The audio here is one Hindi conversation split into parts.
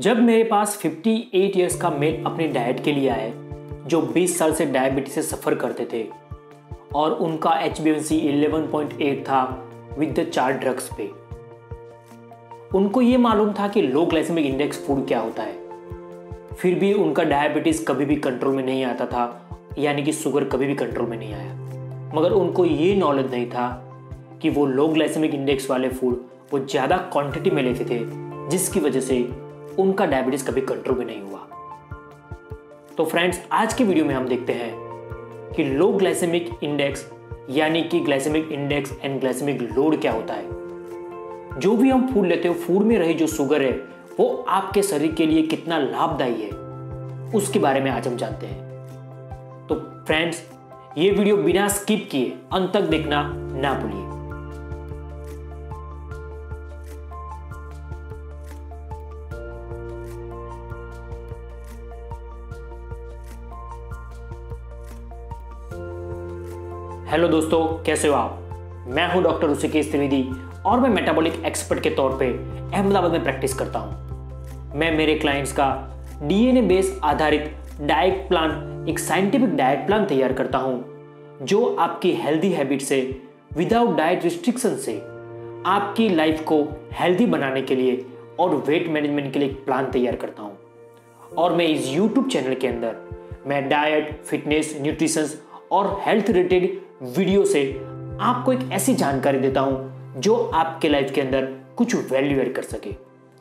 जब मेरे पास 58 इयर्स का मेल अपनी डाइट के लिए आए जो 20 साल से डायबिटीज से सफ़र करते थे और उनका HbA1c 11.8 था विद द 4 ड्रग्स पे। उनको ये मालूम था कि लो ग्लाइसेमिक इंडेक्स फूड क्या होता है, फिर भी उनका डायबिटीज़ कभी भी कंट्रोल में नहीं आता था, यानी कि शुगर कभी भी कंट्रोल में नहीं आया। मगर उनको ये नॉलेज नहीं था कि वो लो ग्लाइसेमिक इंडेक्स वाले फूड वो ज़्यादा क्वांटिटी में लेते थे, जिसकी वजह से उनका डायबिटीज़ कभी कंट्रोल में नहीं हुआ। तो फ्रेंड्स, आज की वीडियो में हम देखते हैं कि लो ग्लाइसेमिक इंडेक्स यानी कि glycemic index and glycemic load क्या होता है। जो भी हम फूड लेते हो, फूड में रही जो शुगर है वो आपके शरीर के लिए कितना लाभदायी है, उसके बारे में आज हम जानते हैं। तो फ्रेंड्स, ये वीडियो बिना स्किप किए अंत तक देखना ना भूलिए। हेलो दोस्तों, कैसे हो आप? मैं हूं डॉक्टर ऋषिकेश त्रिवेदी और मैं मेटाबॉलिक एक्सपर्ट के तौर पे अहमदाबाद में प्रैक्टिस करता हूं। मैं मेरे क्लाइंट्स का DNA बेस आधारित डाइट प्लान, एक साइंटिफिक डाइट प्लान तैयार करता हूं जो आपकी हेल्दी हैबिट से, विदाउट डाइट रिस्ट्रिक्शन से आपकी लाइफ को हेल्दी बनाने के लिए और वेट मैनेजमेंट के लिए एक प्लान तैयार करता हूं। और मैं इस YouTube चैनल के अंदर मैं डाइट, फिटनेस, न्यूट्रिशन और हेल्थ रिलेटेड वीडियो से आपको एक ऐसी जानकारी देता हूं जो आपके लाइफ के अंदर कुछ वैल्यू ऐड कर सके।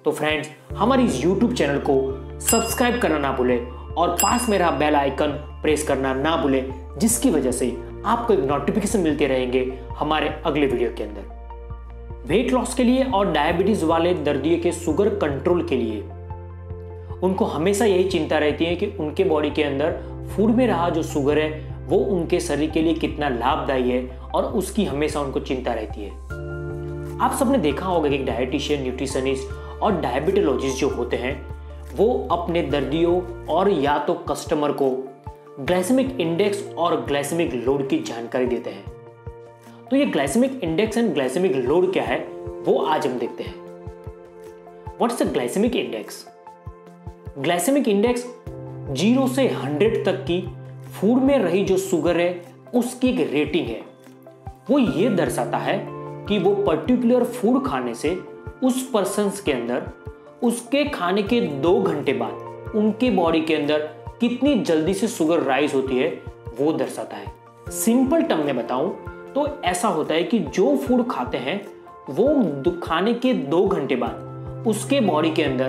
तो फ्रेंड्स, हमारे इस YouTube चैनल को सब्सक्राइब करना ना भूले और पास में रहा बेल आइकन प्रेस करना ना भूले, जिसकी वजह से आपको एक नोटिफिकेशन मिलते रहेंगे हमारे अगले वीडियो के अंदर। वेट लॉस के लिए और डायबिटीज वाले दर्दियों के शुगर कंट्रोल के लिए उनको हमेशा यही चिंता रहती है कि उनके बॉडी के अंदर फूड में रहा जो शुगर है वो उनके शरीर के लिए कितना लाभदायी है, और उसकी हमेशा उनको चिंता रहती है। आप सबने देखा होगा कि डाइटिशियन, न्यूट्रिशनिस्ट और डायबिटोलॉजिस्ट जो होते हैं वो अपने दर्दियों और या तो कस्टमर को ग्लाइसेमिक इंडेक्स और ग्लाइसेमिक लोड की जानकारी देते हैं। तो ये glycemic index and glycemic load क्या है वो आज हम देखते हैं। What's the glycemic index? Glycemic index 0 से 100 तक की फूड में रही जो शुगर है उसकी एक रेटिंग है। वो ये दर्शाता है कि वो पर्टिकुलर फूड खाने से उस पर्सन के अंदर उसके खाने के 2 घंटे बाद उनके बॉडी के अंदर कितनी जल्दी से शुगर राइज होती है वो दर्शाता है। सिंपल टर्म में बताऊं तो ऐसा होता है कि जो फूड खाते हैं वो खाने के 2 घंटे बाद उसके बॉडी के अंदर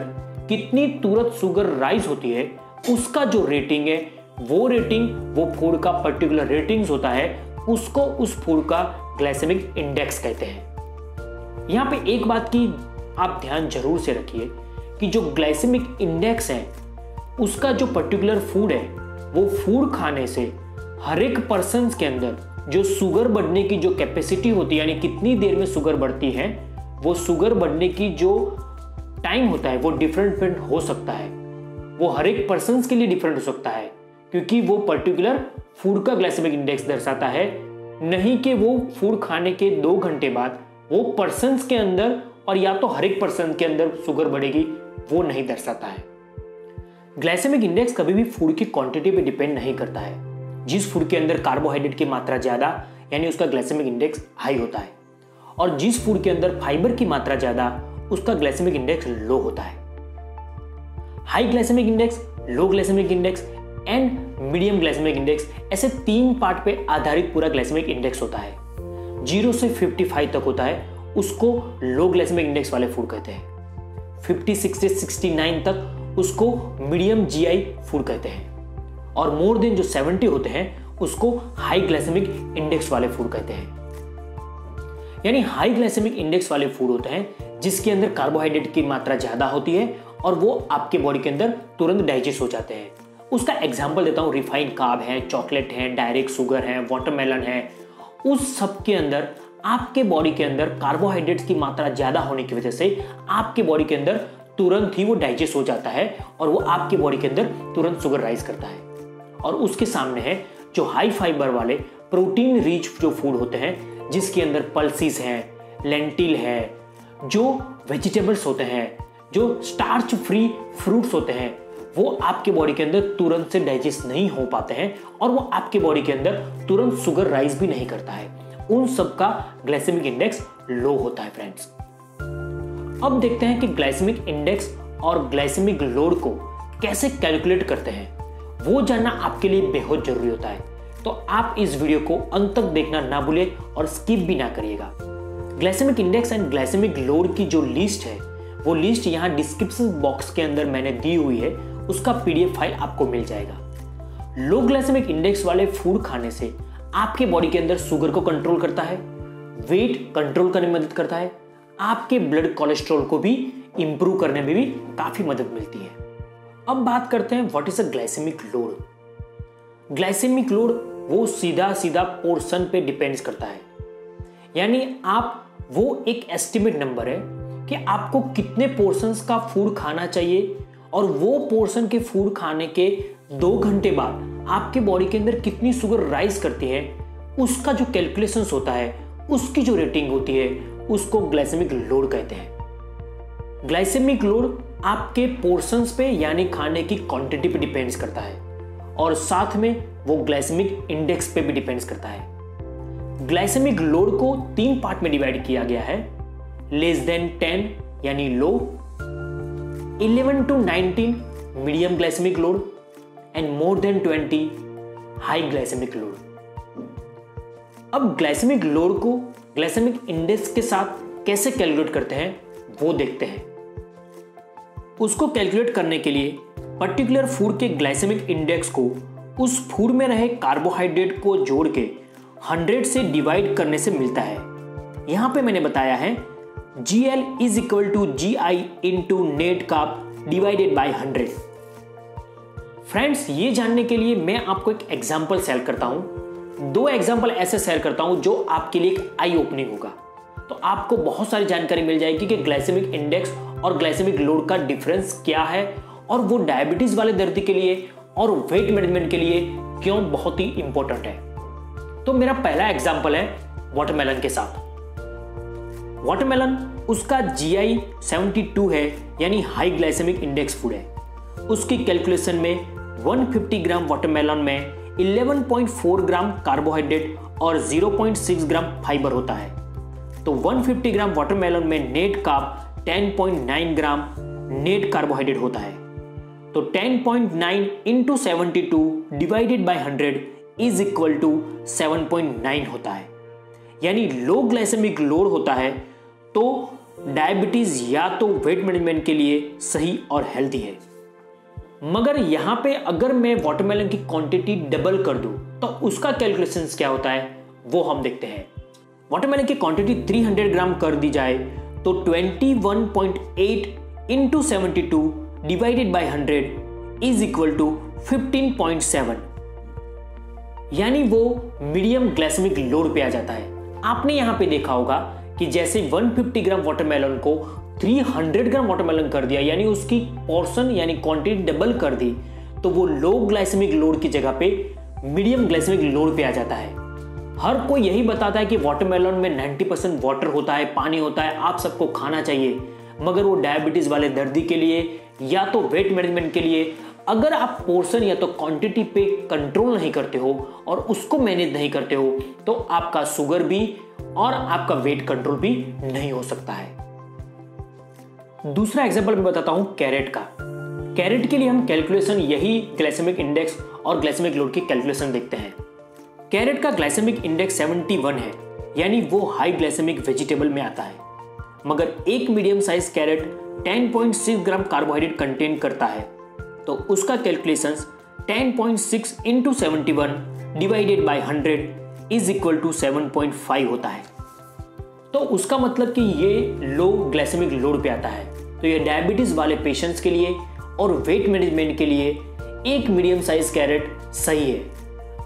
कितनी तुरंत शुगर राइज होती है, उसका जो रेटिंग है वो रेटिंग, वो फूड का पर्टिकुलर रेटिंग्स होता है, उसको उस फूड का ग्लाइसेमिक इंडेक्स कहते हैं। यहां पे एक बात की आप ध्यान जरूर से रखिए कि जो ग्लाइसेमिक इंडेक्स है उसका जो पर्टिकुलर फूड है वो फूड खाने से हर एक पर्सन के अंदर जो शुगर बढ़ने की जो कैपेसिटी होती है, यानी कितनी देर में शुगर बढ़ती है, वो शुगर बढ़ने की जो टाइम होता है वो डिफरेंट हो सकता है। वो हर एक पर्सन के लिए डिफरेंट हो सकता है, क्योंकि वो पर्टिकुलर फूड का ग्लाइसेमिक इंडेक्स दर्शाता है, नहीं कि वो फूड खाने के 2 घंटे बाद वो पर्सन के अंदर और या तो हर एक पर्सन के अंदर शुगर बढ़ेगी, वो नहीं दर्शाता है। ग्लाइसेमिक इंडेक्स कभी भी फूड की क्वांटिटी पे डिपेंड नहीं करता है। जिस फूड के अंदर कार्बोहाइड्रेट की मात्रा ज्यादा यानी उसका ग्लाइसेमिक इंडेक्स हाई होता है, और जिस फूड के अंदर फाइबर की मात्रा ज्यादा उसका ग्लाइसेमिक इंडेक्स लो होता है। High glycemic index, low glycemic index and medium glycemic index, ऐसे 3 पार्ट पे आधारित पूरा ग्लाइसेमिक इंडेक्स होता है। 0 से 55 तक होता है, उसको लो ग्लाइसेमिक इंडेक्स वाले फूड कहते हैं। 56 से 69 तक उसको मीडियम GI फूड कहते हैं, और मोर देन जो 70 होते हैं उसको हाई ग्लाइसेमिक इंडेक्स वाले फूड कहते हैं। यानी हाई ग्लाइसेमिक इंडेक्स वाले फूड होते हैं जिसके अंदर कार्बोहाइड्रेट की मात्रा ज्यादा होती है और वो आपके बॉडी के अंदर तुरंत डाइजेस्ट हो जाते हैं। उसका एग्जाम्पल देता हूँ, रिफाइंड कार्ब है, चॉकलेट है, डायरेक्ट शुगर है, वाटरमेलन है। उस सब के अंदर आपके बॉडी के अंदर कार्बोहाइड्रेट्स की मात्रा ज्यादा होने की वजह से आपके बॉडी के अंदर तुरंत ही वो डाइजेस्ट हो जाता है और वो आपके बॉडी के अंदर तुरंत शुगर राइज करता है। और उसके सामने है जो हाई फाइबर वाले प्रोटीन रिच जो फूड होते हैं, जिसके अंदर पल्सीज हैं, लेंटिल है, जो वेजिटेबल्स होते हैं, जो स्टार्च फ्री फ्रूट्स होते हैं वो आपके बॉडी के अंदर तुरंत से डाइजेस्ट नहीं हो पाते हैं और वो आपके बॉडी के अंदर तुरंत शुगर राइज भी नहीं करता है। उन सब का ग्लाइसेमिक इंडेक्स लो होता है फ्रेंड्स। अब देखते हैं कि ग्लाइसेमिक इंडेक्स और ग्लाइसेमिक लोड को कैसे कैलकुलेट करते हैं। वो जानना आपके लिए बेहद जरूरी होता है, तो आप इस वीडियो को अंत तक देखना ना भूलें और स्किप भी ना करिएगा। Glycemic index and glycemic load की जो लिस्ट है वो लिस्ट यहाँ डिस्क्रिप्शन बॉक्स के अंदर मैंने दी हुई है, उसका पीडीएफ फाइल आपको मिल जाएगा। लो ग्लाइसेमिक इंडेक्स वाले फूड खाने से आपके बॉडी के अंदर शुगर को कंट्रोल करता है, वेट कंट्रोल करने में मदद करता है, आपके ब्लड कोलेस्ट्रॉल को भी इंप्रूव करने में भी काफी मदद मिलती है। अब बात करते हैं what is a glycemic load. Glycemic load वो सीधा सीधा पोर्शन पे डिपेंड्स करता है, यानी आप वो एक एस्टिमेट नंबर है कि आपको कितने पोर्शंस का फूड खाना चाहिए और वो पोर्शन के फूड खाने के 2 घंटे बाद आपके बॉडी के अंदर कितनी शुगर राइज करती है, उसका जो कैलकुलेशंस होता है, उसकी जो रेटिंग होती है, उसको ग्लाइसेमिक लोड कहते हैं। ग्लाइसेमिक लोड आपके पोर्शंस पे यानी खाने की क्वांटिटी पे डिपेंड्स करता है और साथ में वो ग्लाइसेमिक इंडेक्स पे भी डिपेंड्स करता है। ग्लाइसेमिक लोड को 3 पार्ट में डिवाइड किया गया है, लेस देन 10 यानी low, 11 to 19 medium glycemic load and more than 20 high glycemic load. अब ग्लाइसेमिक लोड को ग्लाइसेमिक इंडेक्स के साथ कैसे कैलकुलेट करते हैं वो देखते हैं। उसको कैलकुलेट करने के लिए पर्टिकुलर फूड के ग्लाइसेमिक इंडेक्स को उस फूड में रहे कार्बोहाइड्रेट को जोड़ के 100 से डिवाइड करने से मिलता है। यहां पे मैंने बताया है GL is equal to GI into net carb divided by 100। Friends, ये जानने के लिए मैं आपको एक एग्जांपल शेयर करता हूं। 2 एग्जांपल ऐसे शेयर करता हूं जो आपके लिए एक आई ओपनिंग होगा, तो आपको बहुत सारी जानकारी मिल जाएगी कि ग्लाइसेमिक इंडेक्स और ग्लाइसेमिक लोड का डिफरेंस क्या है और वो डायबिटीज वाले दर्दी के लिए और वेट मैनेजमेंट के लिए क्यों बहुत ही इंपॉर्टेंट है। तो मेरा पहला एग्जांपल है वाटरमेलन के साथ। वाटरमेलन उसका GI 72 है, यानी हाई ग्लाइसेमिक इंडेक्स फूड है। उसकी कैलकुलेशन में 150 ग्राम वाटरमेलन में 11.4 ग्राम कार्बोहाइड्रेट और 0.6 ग्राम फाइबर होता है। तो 150 ग्राम वाटरमेलन में net carb 10.9 gram net carbohydrate होता है। तो 10.9 into 72 divided by 100 is equal to 7.9 होता है, यानी लो ग्लाइसेमिक लोड होता है। तो डायबिटीज या तो वेट मैनेजमेंट के लिए सही और हेल्दी है। मगर यहां पे अगर मैं वाटरमेलन की क्वांटिटी डबल कर दूं तो उसका कैलकुलेशंस क्या होता है वो हम देखते हैं। वाटरमेलन की क्वांटिटी 300 ग्राम कर दी जाए तो 21.8 into 72 divided by 100 is equal to 15.7, यानी वो मीडियम ग्लाइसेमिक लोड पे आ जाता है। आपने यहां पे देखा होगा कि जैसे 150 ग्राम वाटरमेलन को 300 ग्राम वाटरमेलन कर दिया, यानी उसकी पोर्शन यानी क्वांटिटी डबल कर दी, तो वो लो ग्लाइसेमिक लोड की जगह पे मीडियम ग्लाइसेमिक लोड पे आ जाता है। हर कोई यही बताता है कि वाटरमेलन में 90% वाटर होता है, पानी होता है, आप सबको खाना चाहिए। मगर वो डायबिटीज वाले दर्दी के लिए या तो वेट मैनेजमेंट के लिए अगर आप पोर्शन या तो क्वांटिटी पे कंट्रोल नहीं करते हो और उसको मैनेज नहीं करते हो तो आपका शुगर भी और आपका वेट कंट्रोल भी नहीं हो सकता है। दूसरा एग्जांपल मैं बताता हूं कैरेट का। कैरेट के लिए हम कैलकुलेशन यही ग्लाइसेमिक इंडेक्स और ग्लाइसेमिक लोड की कैलकुलेशन देखते हैं। कैरेट का ग्लाइसेमिक इंडेक्स 71 है, यानी वो हाई ग्लाइसेमिक वेजिटेबल में आता है। मगर एक medium size carrot 10.6 gram carbohydrate content करता है, तो उसका calculations 10.6 into 71 divided by 100 is equal to 7.5 होता है। तो उसका मतलब कि ये लो ग्लाइसेमिक लोड पे आता है। तो ये डायबिटीज वाले पेशेंट्स के लिए और वेट मैनेजमेंट के लिए एक मीडियम साइज कैरेट सही है।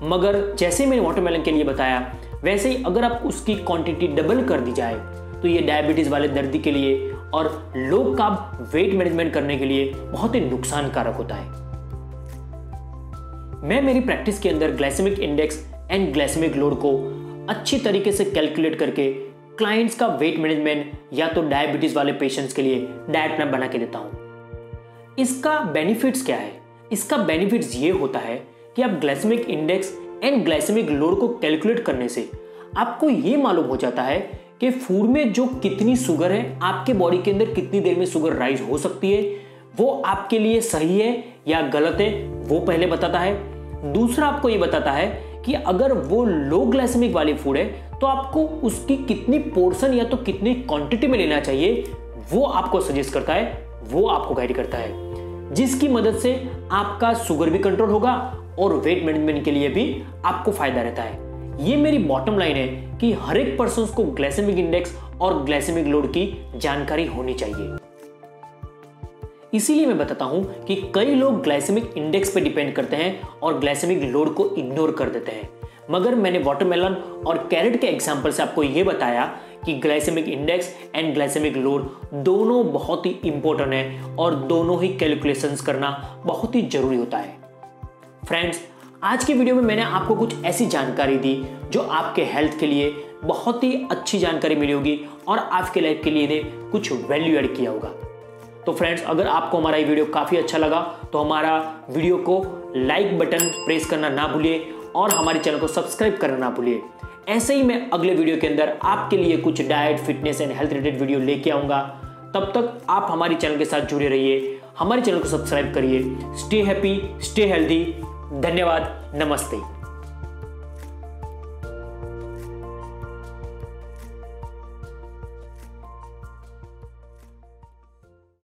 मगर जैसे मैंने वाटरमेलन के लिए बताया वैसे ही अगर आप उसकी क्वांटिटी डबल कर दी जाए तो ये डायबिटीज वाले दर्दी के लिए और लो कार्ब वेट मैनेजमेंट करने के लिए बहुत ही नुकसानकारक होता है। मैं मेरी प्रैक्टिस के अंदर glycemic index and glycemic load को अच्छी तरीके से कैलकुलेट करके क्लाइंट्स का वेट मैनेजमेंट या तो डायबिटीज वाले पेशेंट्स के लिए डाइट प्लान बना के देता हूं। इसका बेनिफिट्स क्या है? इसका बेनिफिट्स ये होता है कि आप glycemic index and glycemic load को कैलकुलेट करने से आपको ये मालूम हो जाता है कि फूड में जो कितनी शुगर है, आपके बॉडी के अंदर कितनी देर में शुगर राइज हो सकती है, वो आपके लिए सही है या गलत है, वो पहले बताता है। दूसरा आपको ये बताता है कि अगर वो लो ग्लाइसेमिक वाली फूड है तो आपको उसकी कितनी पोर्शन या तो कितनी क्वांटिटी में लेना चाहिए, वो आपको सजेस्ट करता है, वो आपको गाइड करता है, जिसकी मदद से आपका शुगर भी कंट्रोल होगा और वेट मैनेजमेंट के लिए भी आपको फायदा रहता है। ये मेरी बॉटम लाइन है कि हर एक पर्सन को ग्लाइसेमिक इंडेक्स और ग्लाइसेमिक लोड की जानकारी होनी चाहिए। इसीलिए मैं बताता हूं कि कई लोग ग्लाइसेमिक इंडेक्स पे डिपेंड करते हैं और ग्लाइसेमिक लोड को इग्नोर कर देते हैं, मगर मैंने वाटरमेलन और कैरेट के एग्जांपल से आपको यह बताया कि glycemic index and glycemic load दोनों बहुत ही इंपॉर्टेंट है और दोनों ही कैलकुलेशंस करना बहुत ही जरूरी होता है। फ्रेंड्स, आज की वीडियो में मैंने आपको कुछ ऐसी जानकारी दी जो आपके हेल्थ के लिए बहुत ही अच्छी जानकारी मिली होगी और आपके लाइफ के लिए कुछ वैल्यू ऐड किया होगा। तो फ्रेंड्स, अगर आपको हमारा ये वीडियो काफ़ी अच्छा लगा तो हमारा वीडियो को लाइक बटन प्रेस करना ना भूलिए और हमारे चैनल को सब्सक्राइब करना ना भूलिए। ऐसे ही मैं अगले वीडियो के अंदर आपके लिए कुछ diet, fitness and health related video लेके आऊँगा। तब तक आप हमारे चैनल के साथ जुड़े रहिए, हमारे चैनल को सब्सक्राइब करिए। Stay happy, stay healthy. धन्यवाद, नमस्ते।